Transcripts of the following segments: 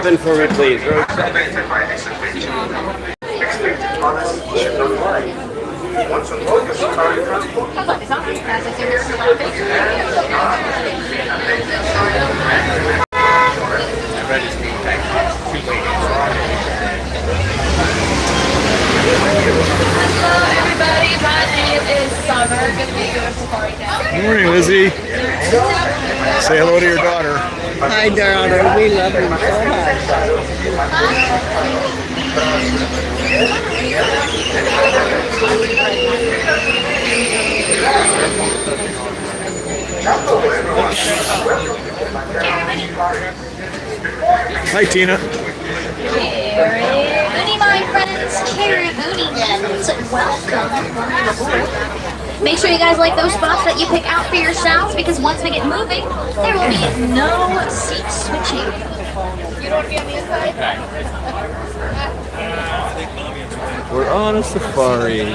7 for me, please. Good morning, Lizzie. Say hello to your daughter. Hi, daughter. We love you so Hi, Tina. Cariboonie, my friends. Cariboonie-ians. Welcome. Make sure you guys like those spots that you pick out for yourselves, because once we get moving, there will be no seat switching. You don't want to be on the inside? We're on a safari.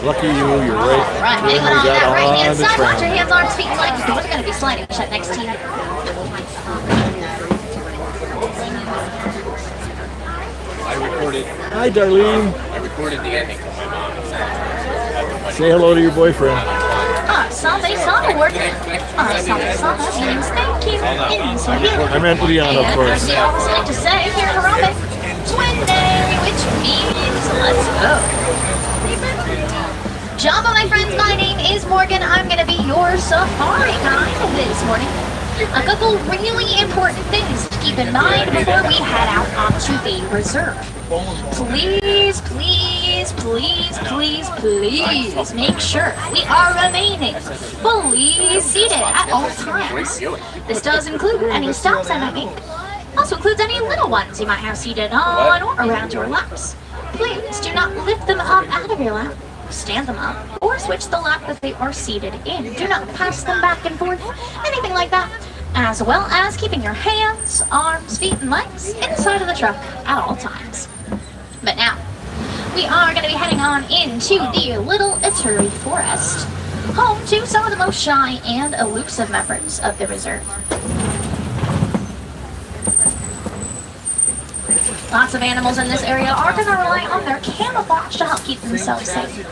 Lucky you, you're right. Right, when hang on we got that right hand on the side. Watch your tram. hands, arms, feet, and legs. Doors are going to be sliding shut next to you. I recorded. Hi, Darlene. I recorded the ending. Say hello to your boyfriend. Something working. Something means thank you. I meant Leon, of course. We always like to say here in Harambe, twin day, which means let's go. Jamba, my friends, my name is Morgan. I'm going to be your safari guide this morning. A couple really important things to keep in mind before we head out onto the reserve. Please, please, please, please, please make sure we are remaining fully seated at all times. This does include any stops that might make. Also includes any little ones you might have seated on or around your laps. Please do not lift them up out of your lap, stand them up, or switch the lap that they are seated in. Do not pass them back and forth, anything like that. As well as keeping your hands, arms, feet, and legs inside of the truck at all times. But now, we are going to be heading on into the Little Ituri Forest, home to some of the most shy and elusive members of the reserve. Lots of animals in this area are going to rely on their camouflage to help keep themselves safe.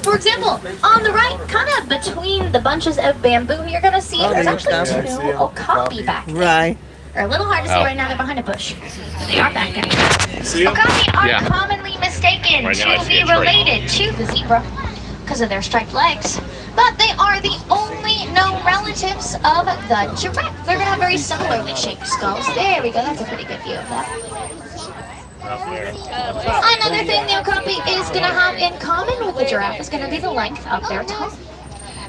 For example, on the right, kind of between the bunches of bamboo, you're going to see there's actually two okapi back there. Right. They're a little hard to see right now, they're behind a bush. They are back there. Okapi are commonly mistaken to be related to the zebra because of their striped legs, but they are the only known relatives of the giraffe. They're going to have very similarly shaped skulls. There we go, that's a pretty good view of that. Another thing the okapi is going to have in common with the giraffe is going to be the length of their tongue.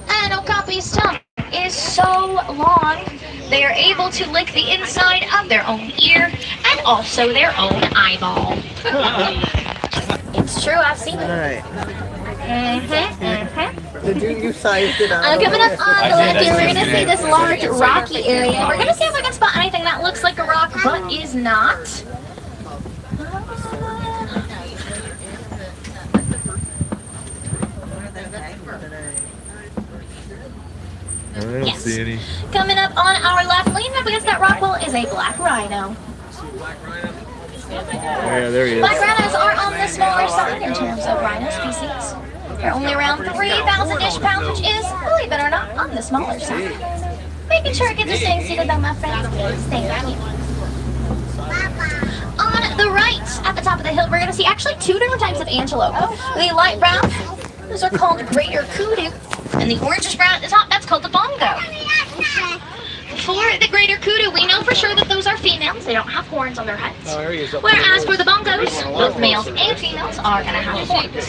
An okapi's tongue is so long, they are able to lick the inside of their own ear and also their own eyeball. It's true, I've seen it. Right. Did you sized it out? Coming up on the left here, we're going to see this large rocky area. We're going to see if we can spot anything that looks like a rock but is not. I don't see any. Coming up on our left, leaning up against that rock wall is a black rhino. Yeah, there he is. Black rhinos are on the smaller side in terms of rhino species. They're only around 3,000-ish pounds, which is, believe it or not, on the smaller side. Making sure kids are staying seated though, my friends. Thank you. On the right, at the top of the hill, we're going to see actually two different types of antelope. The light brown, those are called greater kudu. And the orangish brown at the top, that's called the bongo. For the greater kudu, we know for sure that those are females. They don't have horns on their heads. Whereas for the bongos, both males and females are going to have horns.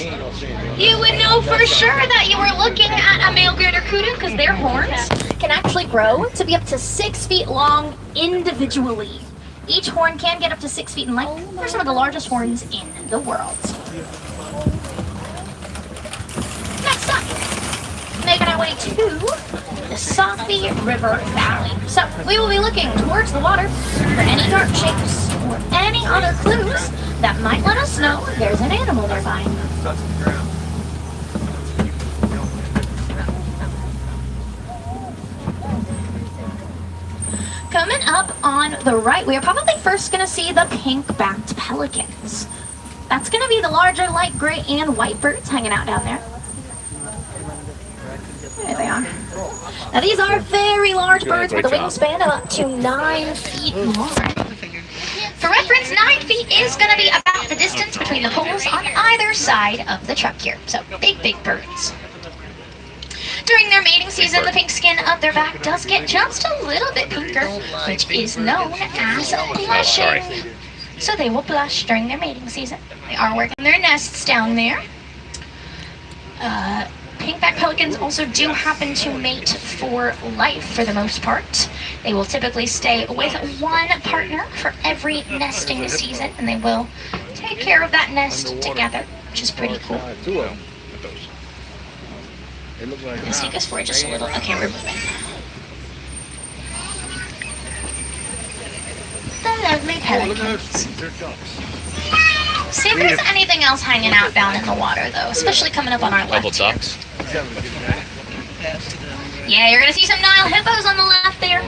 You would know for sure that you were looking at a male greater kudu because their horns can actually grow to be up to 6 feet long individually. Each horn can get up to 6 feet in length. They're some of the largest horns in the world. Next up, making our way to the Safi River Valley. So we will be looking towards the water for any dark shapes or any other clues that might let us know there's an animal nearby. Coming up on the right, we are probably first going to see the pink-backed pelicans. That's going to be the larger light gray and white birds hanging out down there. There they are. Now these are very large birds with a wingspan of up to 9 feet long. For reference, 9 feet is going to be about the distance between the poles on either side of the truck here. So big, big birds. During their mating season, the pink skin of their back does get just a little bit pinker, which is known as blushing. So they will blush during their mating season. They are working their nests down there. Pink-backed pelicans also do happen to mate for life for the most part. They will typically stay with one partner for every nesting season, and they will take care of that nest together, which is pretty cool. Let's take this for just a little. Okay, we're moving. The lovely pelicans. See if there's anything else hanging out down in the water, though, especially coming up on our left. Ducks. Yeah, you're gonna see some Nile hippos on the left there.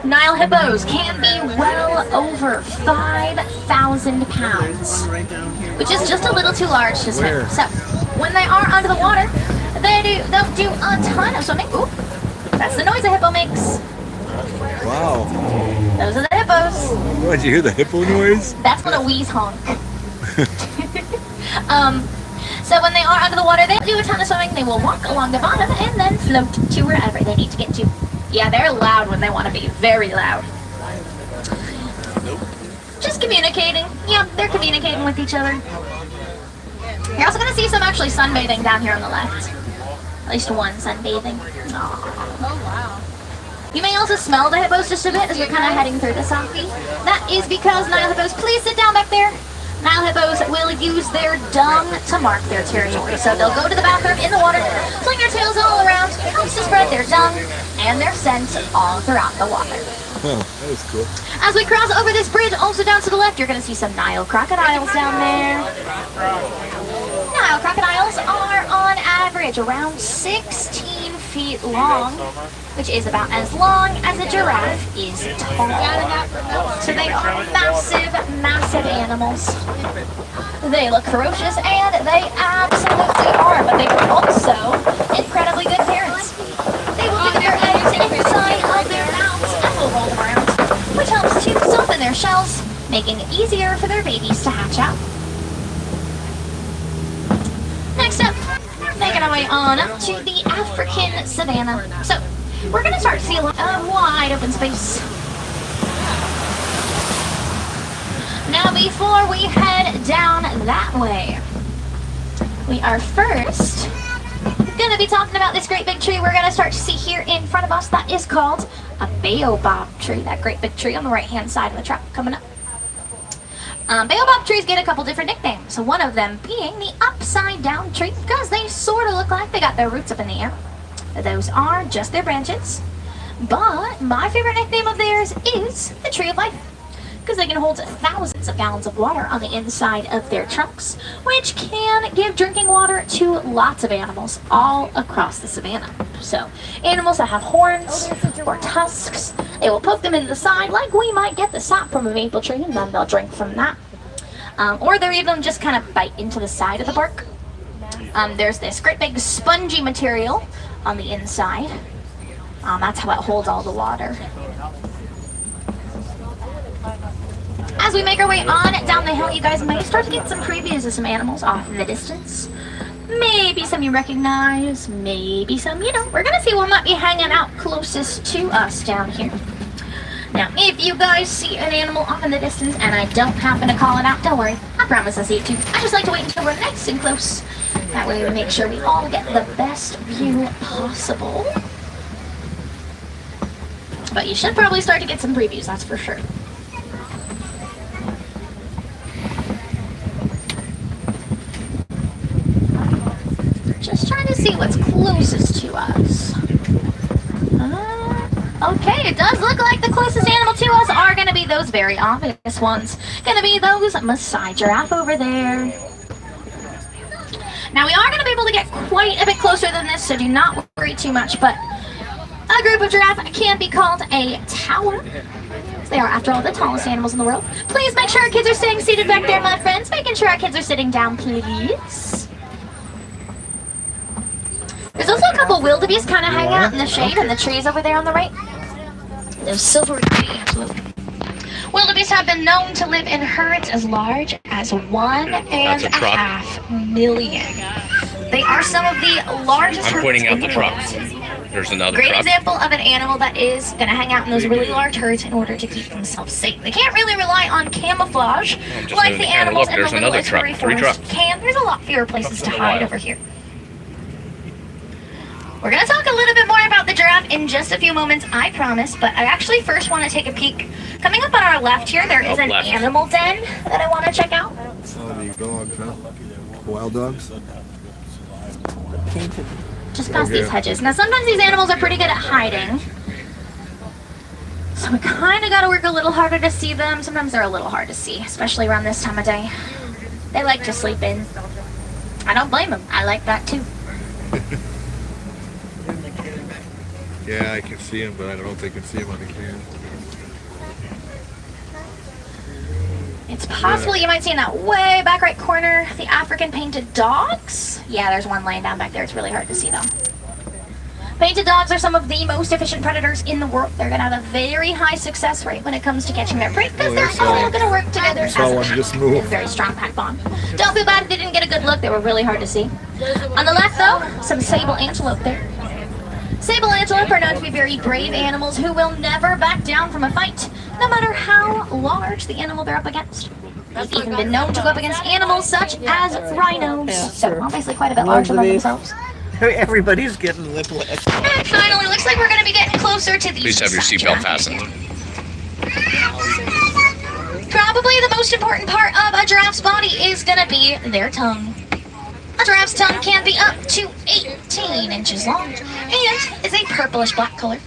Nile hippos can be well over 5,000 pounds, which is just a little too large to swim. So when they are under the water, they'll do a ton of swimming. Ooh, that's the noise a hippo makes. Wow. Those are the hippos. What, did you hear the hippo noise? That's when a wheeze honk. So when they are under the water, they do a ton of swimming. They will walk along the bottom and then float to wherever they need to get to. Yeah, they're loud when they want to be. Very loud. Just communicating. Yep, they're communicating with each other. You're also going to see some actually sunbathing down here on the left. At least one sunbathing. Aww. Oh, wow. You may also smell the hippos just a bit as we're kind of heading through the Safi. That is because Nile hippos, please sit down back there. Nile hippos will use their dung to mark their territory. So they'll go to the bathroom in the water, fling their tails all around, helps to spread their dung and their scent all throughout the water. Oh, that was cool. As we cross over this bridge, also down to the left, you're going to see some Nile crocodiles down there. Nile crocodiles are on average around 16 feet long, which is about as long as a giraffe is tall. So they are massive, massive animals. They look ferocious, and they absolutely are, but they are also incredibly good parents. They will do their eggs inside of their mouths and will roll them around, which helps to soften their shells, making it easier for their babies to hatch out. Next up, making our way on up to the African savanna. So, we're going to start to see a lot of wide open space. Now, before we head down that way, we are first going to be talking about this great big tree we're going to start to see here in front of us. That is called a baobab tree, that great big tree on the right-hand side of the truck coming up. Baobab trees get a couple different nicknames, so one of them being the upside-down tree, because they sort of look like they got their roots up in the air. Those are just their branches. But my favorite nickname of theirs is the tree of life, because they can hold thousands of gallons of water on the inside of their trunks, which can give drinking water to lots of animals all across the savanna. So, animals that have horns or tusks, they will poke them into the side like we might get the sap from a maple tree, and then they'll drink from that. Or they'll even just kind of bite into the side of the bark. There's this great big spongy material on the inside. That's how it holds all the water. As we make our way on down the hill, you guys might start to get some previews of some animals off in the distance. Maybe some you recognize, maybe some you don't. We're going to see what might be hanging out closest to us down here. Now, if you guys see an animal off in the distance and I don't happen to call it out, don't worry. I promise I see it too. I just like to wait until we're nice and close. That way we make sure we all get the best view possible. But you should probably start to get some previews, that's for sure. Just trying to see what's closest to us. Okay, it does look like the closest animal to us are going to be those very obvious ones. Going to be those Maasai giraffe over there. Now, we are going to be able to get quite a bit closer than this, so do not worry too much, but A group of giraffe can be called a tower. They are, after all, the tallest animals in the world. Please make sure our kids are staying seated back there, my friends. Making sure our kids are sitting down, please. There's also a couple wildebeest kind of hanging out in the shade in the trees over there on the right. Those silvery antelope. Wildebeest have been known to live in herds as large as 1.5 million. They are some of the largest I'm pointing out herds the in trucks. world. There's another Great truck. example of an animal that is going to hang out in those really large herds in order to keep themselves safe. They can't really rely on camouflage like the animals in the littlest furry forest can. There's a lot fewer places to hide over here. We're going to talk a little bit more about the giraffe in just a few moments, I promise, but I actually first want to take a peek. Coming up on our left here, there is an animal den that I want to check out. Oh, the dogs, huh? Wild dogs? Just past these hedges. Now, sometimes these animals are pretty good at hiding. So we kind of got to work a little harder to see them. Sometimes they're a little hard to see, especially around this time of day. They like to sleep in. I don't blame them. I like that too. Yeah, I can see them, but I don't know if they can see them on the can. It's possible you might see in that way back right corner the African painted dogs. Yeah, there's one laying down back there. It's really hard to see them. Painted dogs are some of the most efficient predators in the world. They're going to have a very high success rate when it comes to catching their prey because they're all going to work together as saw one just move. a very strong pack bond. Don't feel bad if they didn't get a good look. They were really hard to see. On the left, though, some sable antelope there. Sable antelope are known to be very brave animals who will never back down from a fight, no matter how large the animal they're up against. They've even been known to go up against animals such as rhinos, so obviously quite a bit larger than themselves. Everybody's getting whiplash. And finally, looks like we're going to be getting closer to these. Please have your seatbelt fastened. Probably the most important part of a giraffe's body is going to be their tongue. A giraffe's tongue can be up to 18 inches long and is a purplish black color.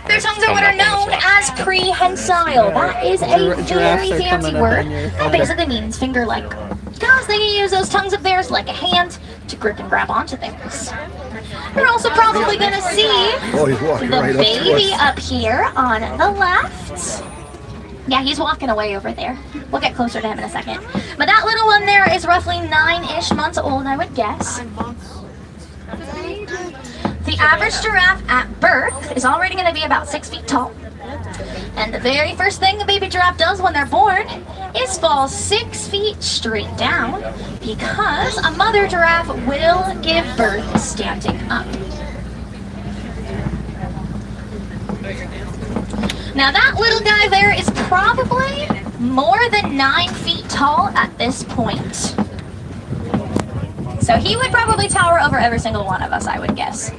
Their tongues are what are known as prehensile. That is a very fancy word that basically means finger-like. Because they can use those tongues of theirs like a hand to grip and grab onto things. We're also probably going to see the baby up here on the left. Yeah, he's walking away over there. We'll get closer to him in a second. But that little one there is roughly 9-ish months old, I would guess. The average giraffe at birth is already going to be about 6 feet tall. And the very first thing a baby giraffe does when they're born is fall 6 feet straight down because a mother giraffe will give birth standing up. Now that little guy there is probably more than 9 feet tall at this point. So he would probably tower over every single one of us, I would guess.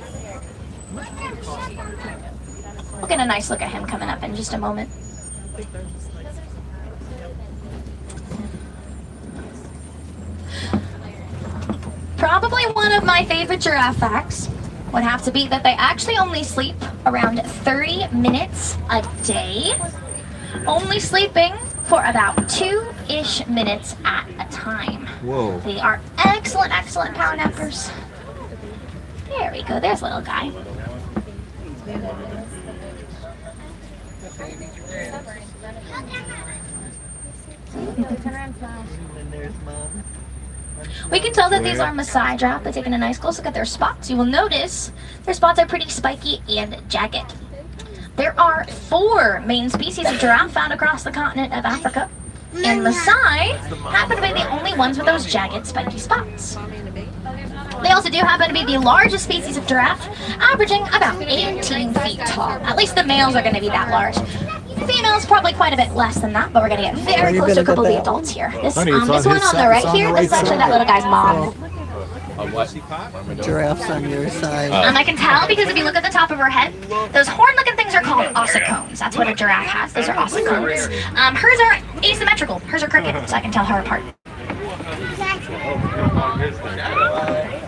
We'll get a nice look at him coming up in just a moment. Probably one of my favorite giraffe facts would have to be that they actually only sleep around 30 minutes a day. Only sleeping for about 2-ish minutes at a time. Whoa. They are excellent, excellent power nappers. There we go, there's little guy. We can tell that these are Maasai giraffe by taking a nice close look at their spots. You will notice their spots are pretty spiky and jagged. There are 4 main species of giraffe found across the continent of Africa, and Maasai happen to be the only ones with those jagged, spiky spots. They also do happen to be the largest species of giraffe, averaging about 18 feet tall. At least the males are going to be that large. Females probably quite a bit less than that, but we're going to get very close to a couple of the adults here. This one on the right here, this is actually that little guy's mom. Giraffes on your side. I can tell because if you look at the top of her head, those horn-looking things are called ossicones. That's what a giraffe has. Those are ossicones. Hers are asymmetrical. Hers are crooked, so I can tell her apart.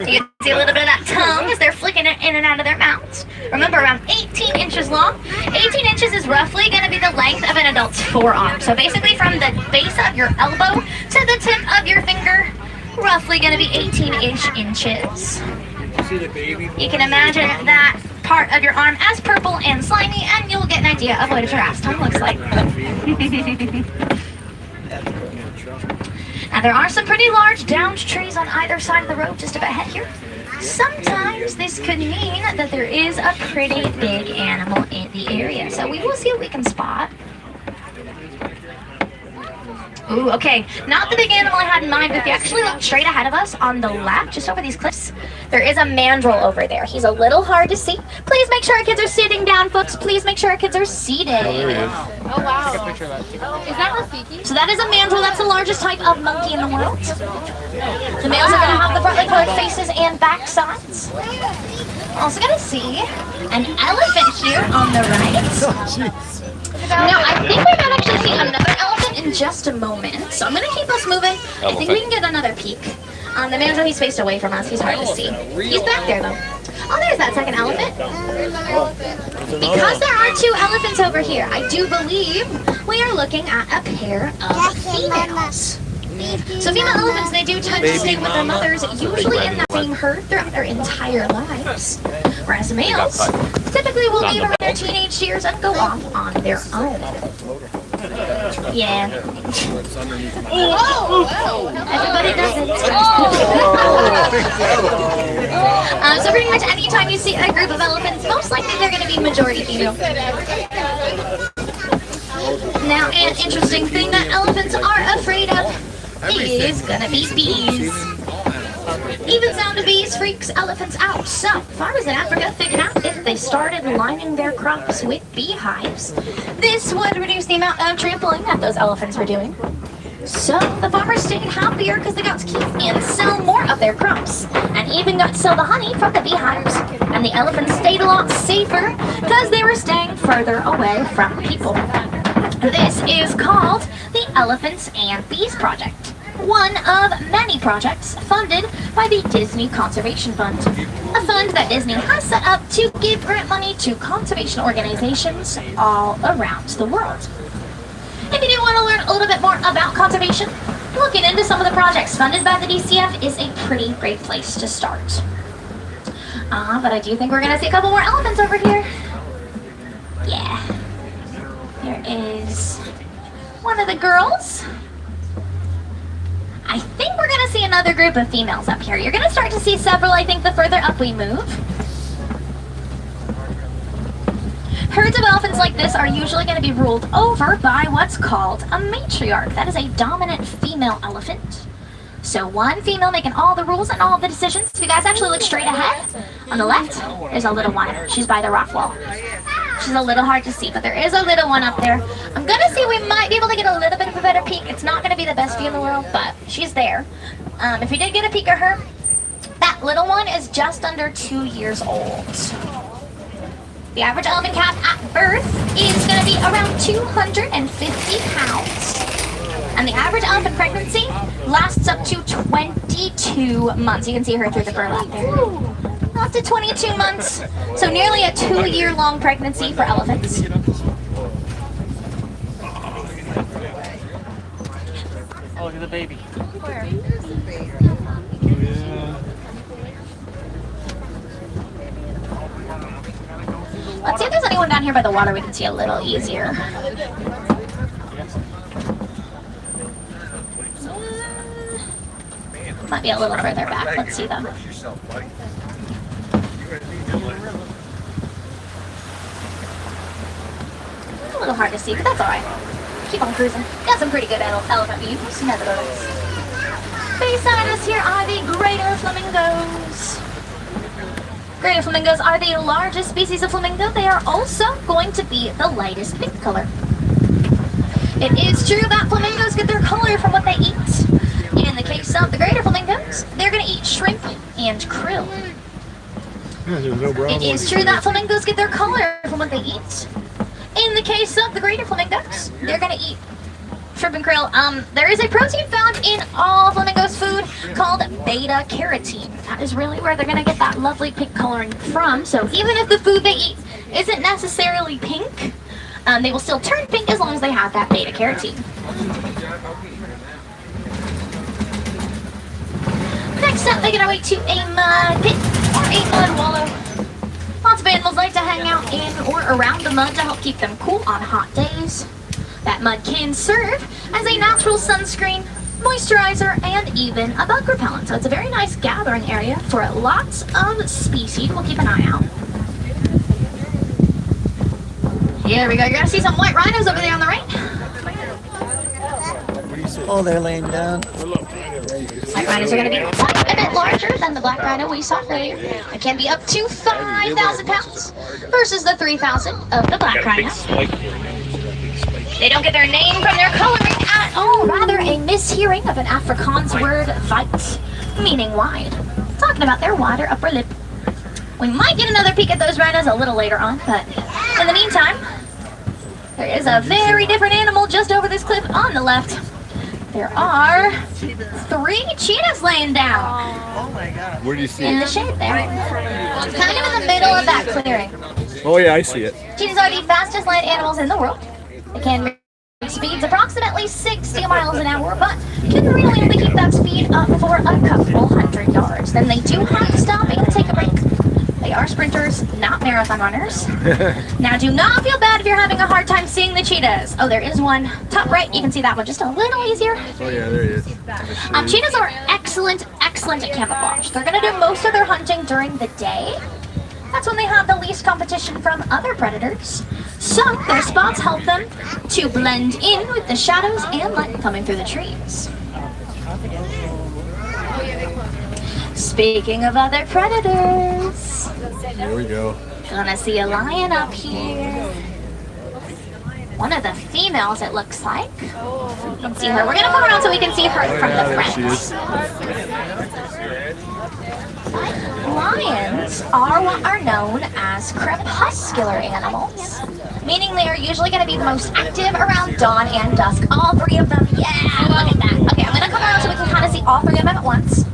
You can see a little bit of that tongue as they're flicking it in and out of their mouths. Remember, around 18 inches long. 18 inches is roughly going to be the length of an adult's forearm. So basically from the base of your elbow to the tip of your finger, roughly going to be 18-ish inches. You can imagine that part of your arm as purple and slimy, and you'll get an idea of what a giraffe's tongue looks like. Now there are some pretty large downed trees on either side of the road just a bit ahead here. Sometimes this could mean that there is a pretty big animal in the area, so we will see what we can spot. Ooh, okay, not the big animal I had in mind, but if you actually look straight ahead of us on the left, just over these cliffs, there is a mandrill over there. He's a little hard to see. Please make sure our kids are sitting down, folks. Please make sure our kids are seated. Oh, there he is. Oh, wow. Is that Rafiki? So that is a mandrill. That's the largest type of monkey in the world. The males are going to have the brightly colored faces and back sides. Also going to see an elephant here on the right. Now, I think we might actually see another elephant in just a moment. So I'm going to keep us moving. I think we can get another peek. The mandrill, he's faced away from us. He's hard to see. He's back there, though. Oh, there's that second elephant. Because there are two elephants over here, I do believe we are looking at a pair of females. So female elephants, they do tend to stay with their mothers, usually in that same herd throughout their entire lives. Whereas males typically will leave around their teenage years and go off on their own. Yeah. Everybody does it. So pretty much anytime you see a group of elephants, most likely they're going to be majority female. Now, an interesting thing that elephants are afraid of is gonna be bees. Even sound of bees freaks elephants out. So, farmers in Africa figured out if they started lining their crops with beehives, this would reduce the amount of trampling that those elephants were doing. So, the farmers stayed happier because they got to keep and sell more of their crops, and even got to sell the honey from the beehives. And the elephants stayed a lot safer because they were staying further away from people. This is called the Elephants and Bees Project, one of many projects funded by the Disney Conservation Fund, a fund that Disney has set up to give grant money to conservation organizations all around the world. If you do want to learn a little bit more about conservation, looking into some of the projects funded by the DCF is a pretty great place to start. But I do think we're going to see a couple more elephants over here. Yeah. There is one of the girls. I think we're going to see another group of females up here. You're going to start to see several, I think, the further up we move. Herds of elephants like this are usually going to be ruled over by what's called a matriarch. That is a dominant female elephant. So one female making all the rules and all the decisions. If you guys actually look straight ahead, on the left, there's a little one. She's by the rock wall. She's a little hard to see, but there is a little one up there. I'm going to see we might be able to get a little bit of a better peek. It's not going to be the best view in the world, but she's there. If you did get a peek at her, that little one is just under 2 years old. The average elephant calf at birth is going to be around 250 pounds. And the average elephant pregnancy lasts up to 22 months. You can see her through the burlap there. Up to 22 months. So nearly a 2-year-long pregnancy for elephants. Oh, look at the baby. Where? Let's see if there's anyone down here by the water we can see a little easier. Might be a little further back. Let's see them. A little hard to see, but that's alright. Keep on cruising. Got some pretty good elephant views, nevertheless. Beside us here are the greater flamingos. Greater flamingos are the largest species of flamingo. They are also going to be the lightest pink color. It is true that flamingos get their color from what they eat. In the case of the greater flamingos, they're going to eat shrimp and krill. It is true that flamingos get their color from what they eat. In the case of the greater flamingos, they're going to eat shrimp and krill. There is a protein found in all flamingos' food called beta carotene. That is really where they're going to get that lovely pink coloring from. So even if the food they eat isn't necessarily pink, they will still turn pink as long as they have that beta carotene. Next up, making our way to a mud pit or a mud wallow. Lots of animals hang out in or around the mud to help keep them cool on hot days. That mud can serve as a natural sunscreen, moisturizer, and even a bug repellent. So it's a very nice gathering area for lots of species. We'll keep an eye out. Here we go. You're gonna see some white rhinos over there on the right. Oh, they're laying down. White rhinos are going to be quite a bit larger than the black rhino we saw earlier. It can be up to 5,000 pounds versus the 3,000 of the black rhino. They don't get their name from their coloring at all, rather a mishearing of an Afrikaans word, "weit," meaning wide. Talking about their wider upper lip. We might get another peek at those rhinos a little later on, but in the meantime, there is a very different animal just over this cliff on the left. There are 3 cheetahs laying down. Oh my God. Where do you see In it? the shade there. Kind of in the middle of that clearing. Oh yeah, I see it. Cheetahs are the fastest land animals in the world. They can reach speeds approximately 60 miles an hour, but can really only keep that speed up for a couple hundred yards. Then they do have to stop and take a break. They are sprinters, not marathon runners. Now, do not feel bad if you're having a hard time seeing the cheetahs. Oh, there is one. Top right, you can see that one just a little easier. Oh yeah, there he is. Cheetahs are excellent at camouflage. They're going to do most of their hunting during the day. That's when they have the least competition from other predators. So, their spots help them to blend in with the shadows and light coming through the trees. Speaking of other predators, Here we go. gonna see a lion up here. One of the females, it looks like. You can see her. We're gonna come around so we can see her from the There she front. is. Lions are what are known as crepuscular animals, meaning they are usually going to be the most active around dawn and dusk. All 3 of them. Yeah, look at that. Okay, I'm going to come around so we can kind of see all 3 of them at once.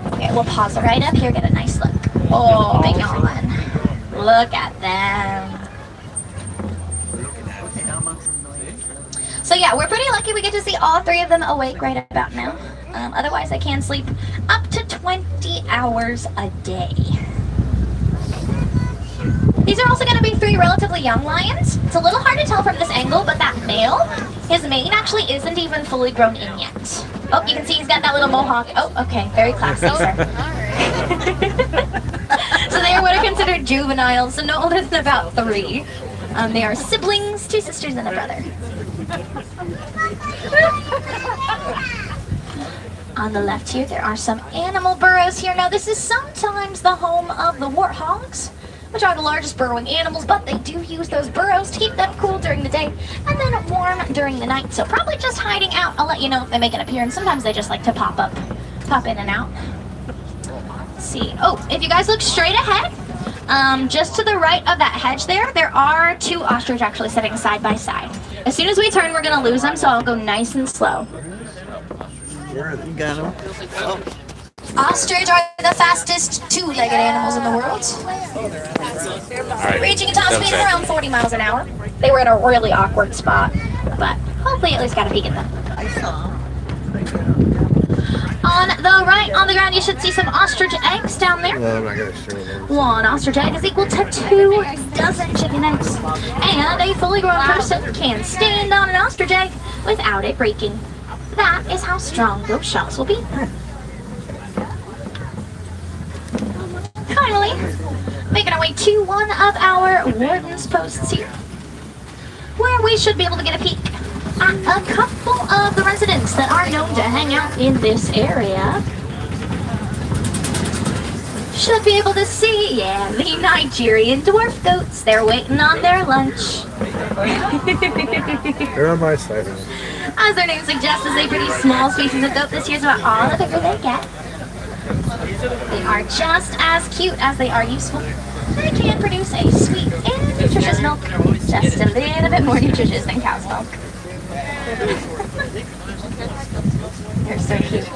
Okay, we'll pause it right up here, get a nice look. Oh, big on. Look at them. So yeah, we're pretty lucky we get to see all 3 of them awake right about now. Otherwise, they can sleep up to 20 hours a day. These are also going to be 3 relatively young lions. It's a little hard to tell from this angle, but that male, his mane actually isn't even fully grown in yet. Oh, you can see he's got that little mohawk. Oh, okay, very classy, sir. So they are what are considered juveniles, so no older than about 3. They are siblings, 2 sisters and a brother. On the left here, there are some animal burrows here. Now, this is sometimes the home of the warthogs, which are the largest burrowing animals, but they do use those burrows to keep them cool during the day and then warm during the night. So probably just hiding out. I'll let you know if they make an appearance. Sometimes they just like to pop in and out. Let's see. Oh, if you guys look straight ahead, just to the right of that hedge there are 2 ostrich actually sitting side by side. As soon as we turn, we're going to lose them, so I'll go nice and slow. You got them. Oh. Ostrich are the fastest 2-legged animals in the world, reaching a top speed of around 40 miles an hour. They were in a really awkward spot, but hopefully at least got a peek at them. I saw them. On the right, on the ground, you should see some ostrich eggs down there. Well, I'm not gonna show them. 1 ostrich egg is equal to 2 dozen chicken eggs. And a fully grown person can stand on an ostrich egg without it breaking. That is how strong those shells will be. Finally, making our way to one of our warden's posts here, where we should be able to get a peek at a couple of the residents that are known to hang out in this area. Should be able to see, yeah, the Nigerian dwarf goats. They're waiting on their lunch. They're on my side. As their name suggests, is a pretty small species of goat. This year's about all the bigger they get. They are just as cute as they are useful. They can produce a sweet and nutritious milk, just a little bit more nutritious than cow's milk. They're so cute.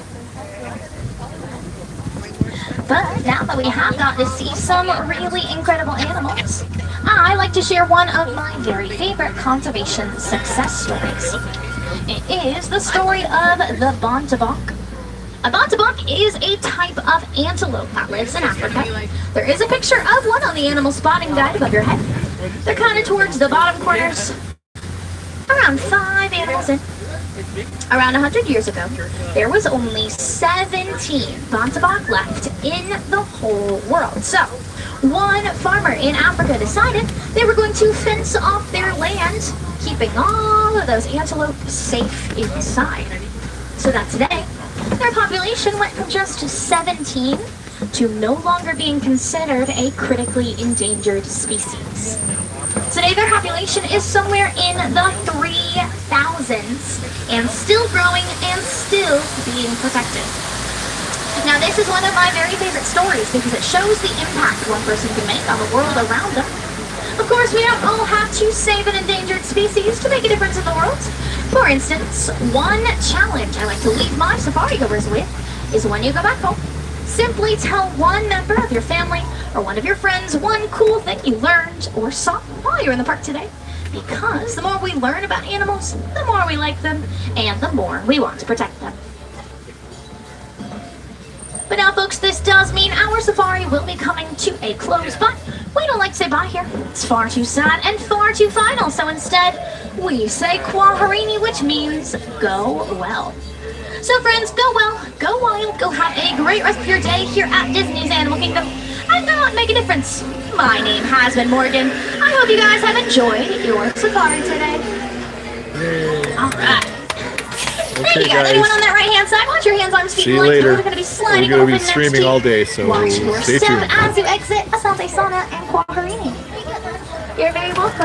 But now that we have got to see some really incredible animals, I like to share one of my very favorite conservation success stories. It is the story of the Bontebok, A bontebok is a type of antelope that lives in Africa. There is a picture of one on the animal spotting guide above your head. They're kind of towards the bottom corners. Around 5 animals in. Around 100 years ago, there was only 17 bontebok left in the whole world. So, one farmer in Africa decided they were going to fence off their land, keeping all of those antelope safe inside. So that today, their population went from just 17 to no longer being considered a critically endangered species. Today, their population is somewhere in the 3,000s and still growing and still being protected. Now, this is one of my very favorite stories because it shows the impact one person can make on the world around them. Of course, we don't all have to save an endangered species to make a difference in the world. For instance, one challenge I like to leave my safari goers with is when you go back home, simply tell one member of your family or one of your friends one cool thing you learned or saw while you're in the park today. Because the more we learn about animals, the more we like them, and the more we want to protect them. But now, folks, this does mean our safari will be coming to a close, but we don't like to say bye here. It's far too sad and far too final, so instead, we say Kwaherini, which means go well. So friends, go well, go wild, go have a great rest of your day here at Disney's Animal Kingdom, and go out and make a difference. My name has been Morgan. I hope you guys have enjoyed your safari today. Alright. There you go. guys. Anyone on that right-hand side? Watch your hands, arms, feet, See you and legs. later. We're going to be sliding We're over going to be next streaming to all day, so watch your stay step tuned. as you exit Asante Sana and Kwaherini. You're very welcome.